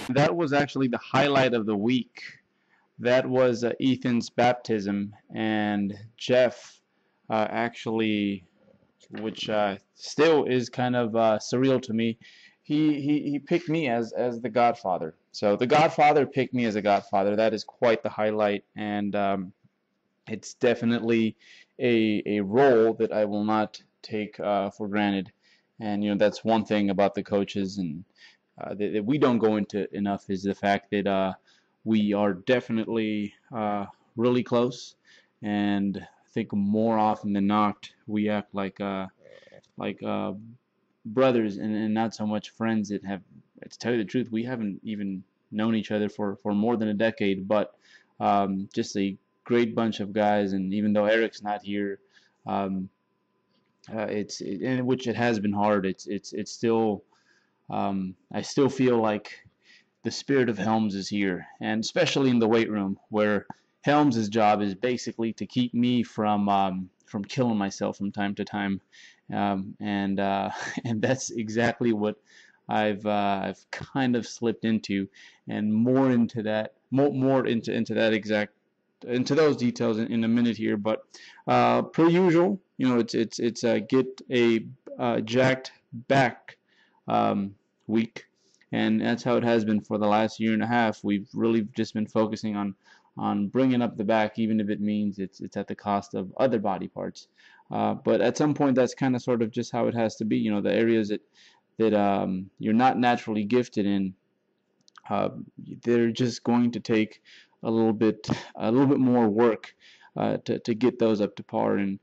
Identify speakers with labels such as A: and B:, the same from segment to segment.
A: That was actually the highlight of the week. That was Ethan's baptism, and Jeff actually, which still is kind of surreal to me. He picked me as the Godfather. So the Godfather picked me as a Godfather. That is quite the highlight, and it's definitely a role that I will not take for granted. And that's one thing about the coaches, and that we don't go into enough, is the fact that we are definitely really close, and I think more often than not we act like brothers, and not so much friends that have. To tell you the truth, we haven't even known each other for more than a decade, but just a great bunch of guys. And even though Eric's not here, um, which it has been hard. It's still I still feel like the spirit of Helms is here, and especially in the weight room, where Helms' job is basically to keep me from killing myself from time to time, and and that's exactly what I've kind of slipped into, and more into that, more into that exact into those details in a minute here. But per usual, it's get a jacked back week, and that's how it has been for the last year and a half. We've really just been focusing on bringing up the back, even if it means it's at the cost of other body parts. But at some point, that's kind of sort of just how it has to be. The areas that you're not naturally gifted in, uh, they're just going to take a little bit more work to get those up to par. And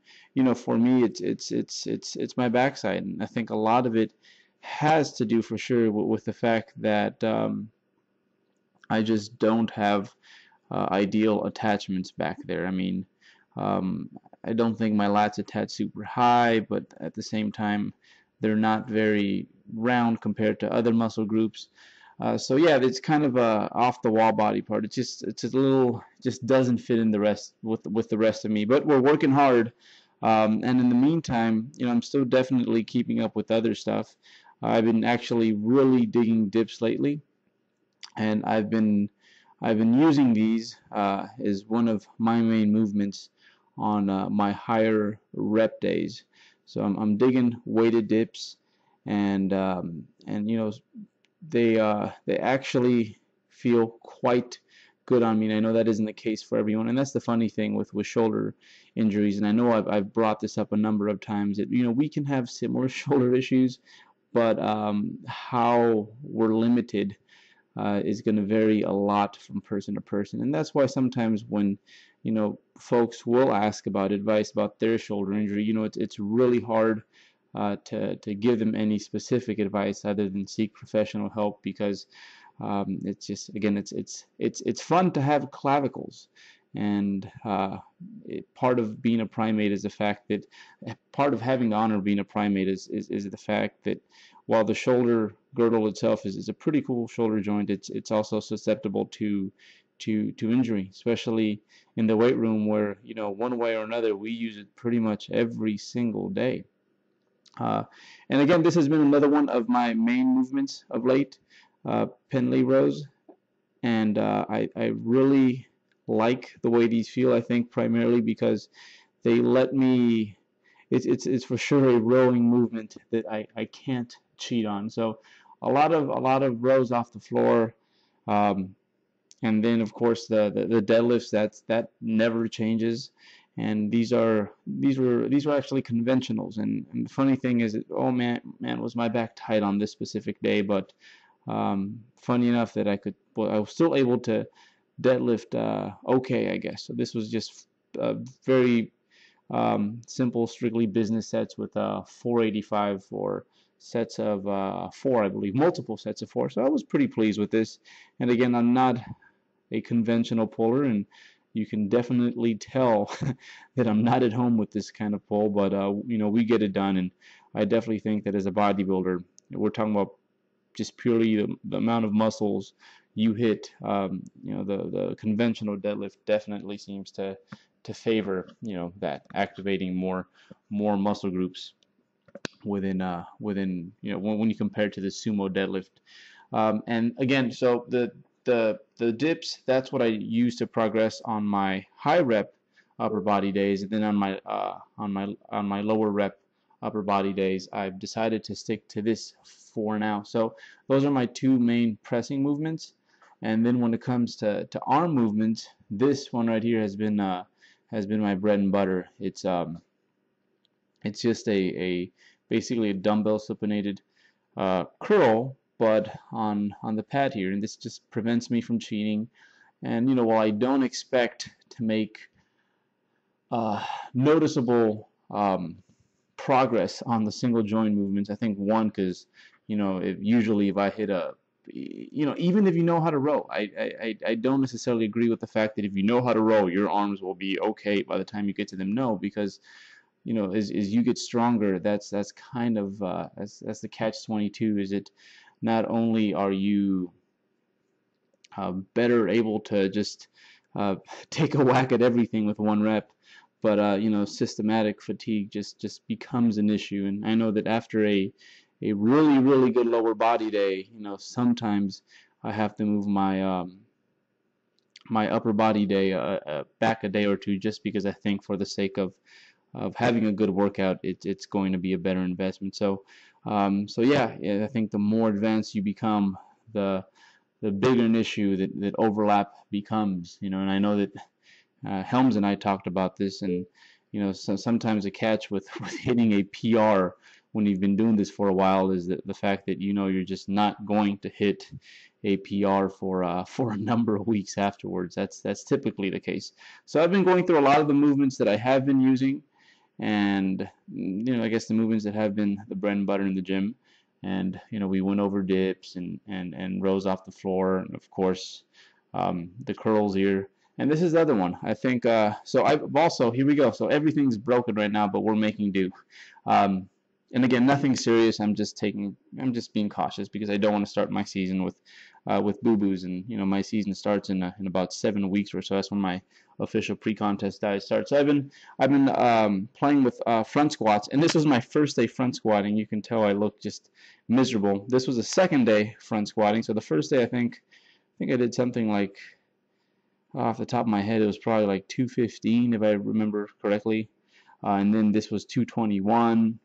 A: for me, it's my backside, and I think a lot of it has to do for sure with the fact that I just don't have ideal attachments back there. I mean, I don't think my lats attach super high, but at the same time, they're not very round compared to other muscle groups. So yeah, it's kind of a off the wall body part. It's a little just doesn't fit in the rest with the rest of me. But we're working hard, and in the meantime, I'm still definitely keeping up with other stuff. I've been actually really digging dips lately, and I've been using these as one of my main movements on my higher rep days. So I'm digging weighted dips, and they actually feel quite good on me. And I know that isn't the case for everyone, and that's the funny thing with shoulder injuries. And I know I've brought this up a number of times that we can have similar shoulder issues, but how we're limited is going to vary a lot from person to person. And that's why sometimes when folks will ask about advice about their shoulder injury, it's really hard to give them any specific advice other than seek professional help, because it's just, again, it's fun to have clavicles. And part of being a primate is the fact that part of having the honor of being a primate is the fact that while the shoulder girdle itself is a pretty cool shoulder joint, it's also susceptible to injury, especially in the weight room, where one way or another we use it pretty much every single day. Uh, and again, this has been another one of my main movements of late, Penley rows, and I really like the way these feel. I think primarily because they let me. It's for sure a rowing movement that I can't cheat on. So a lot of rows off the floor. And then of course the deadlifts, that never changes. And these were actually conventionals. And the funny thing is that, oh man, was my back tight on this specific day. But funny enough that I was still able to deadlift okay, I guess. So this was just very simple, strictly business sets with 485 for sets of four, I believe, multiple sets of four. So I was pretty pleased with this. And again, I'm not a conventional puller, and you can definitely tell that I'm not at home with this kind of pull. But we get it done, and I definitely think that as a bodybuilder, we're talking about just purely the amount of muscles you hit. The conventional deadlift definitely seems to favor that activating more muscle groups within when you compare it to the sumo deadlift. And again, so the dips, that's what I use to progress on my high rep upper body days, and then on my lower rep upper body days, I've decided to stick to this for now. So those are my two main pressing movements. And then when it comes to arm movements, this one right here has been my bread and butter. It's just a basically a dumbbell supinated curl, but on the pad here, and this just prevents me from cheating. And while I don't expect to make noticeable progress on the single joint movements, I think one, because usually if I hit a even if you know how to row, I don't necessarily agree with the fact that if you know how to row, your arms will be okay by the time you get to them. No, because as you get stronger, that's kind of that's the catch-22. Is it not only are you better able to just take a whack at everything with one rep, but systematic fatigue just becomes an issue. And I know that after a really good lower body day, sometimes I have to move my my upper body day back a day or two, just because I think for the sake of having a good workout, it's going to be a better investment. So yeah, I think the more advanced you become, the bigger an issue that overlap becomes. And I know that Helms and I talked about this, and so sometimes a catch with hitting a PR when you've been doing this for a while is the fact that you're just not going to hit a PR for a number of weeks afterwards. That's typically the case. So I've been going through a lot of the movements that I have been using, and I guess the movements that have been the bread and butter in the gym. And we went over dips and rows off the floor, and of course the curls here. And this is the other one. I think so. I've also, here we go. So everything's broken right now, but we're making do. And again, nothing serious. I'm just being cautious because I don't want to start my season with boo-boos. And my season starts in about 7 weeks or so. That's when my official pre-contest diet starts. So I've been playing with front squats, and this was my first day front squatting. You can tell I look just miserable. This was the second day front squatting. So the first day, I think I did something like, off the top of my head, it was probably like 215 if I remember correctly, and then this was 221.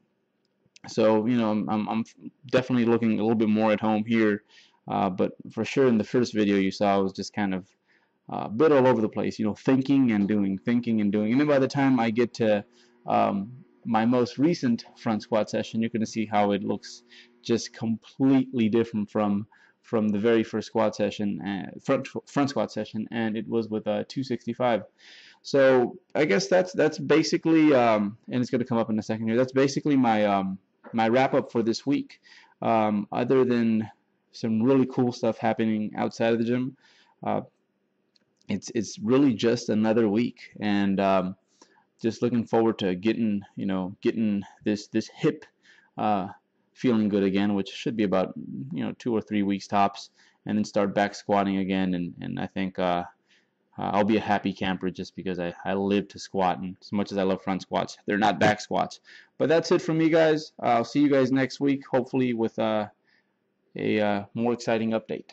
A: So I'm definitely looking a little bit more at home here, but for sure in the first video you saw I was just kind of a bit all over the place, thinking and doing, and then by the time I get to my most recent front squat session, you're going to see how it looks just completely different from the very first squat session, front squat session, and it was with 265. So I guess that's basically, and it's going to come up in a second here. That's basically my my wrap up for this week. Other than some really cool stuff happening outside of the gym, it's really just another week, and just looking forward to getting this hip feeling good again, which should be about 2 or 3 weeks tops, and then start back squatting again. And I think I'll be a happy camper just because I live to squat, and as much as I love front squats, they're not back squats. But that's it from me, guys. I'll see you guys next week, hopefully with a more exciting update.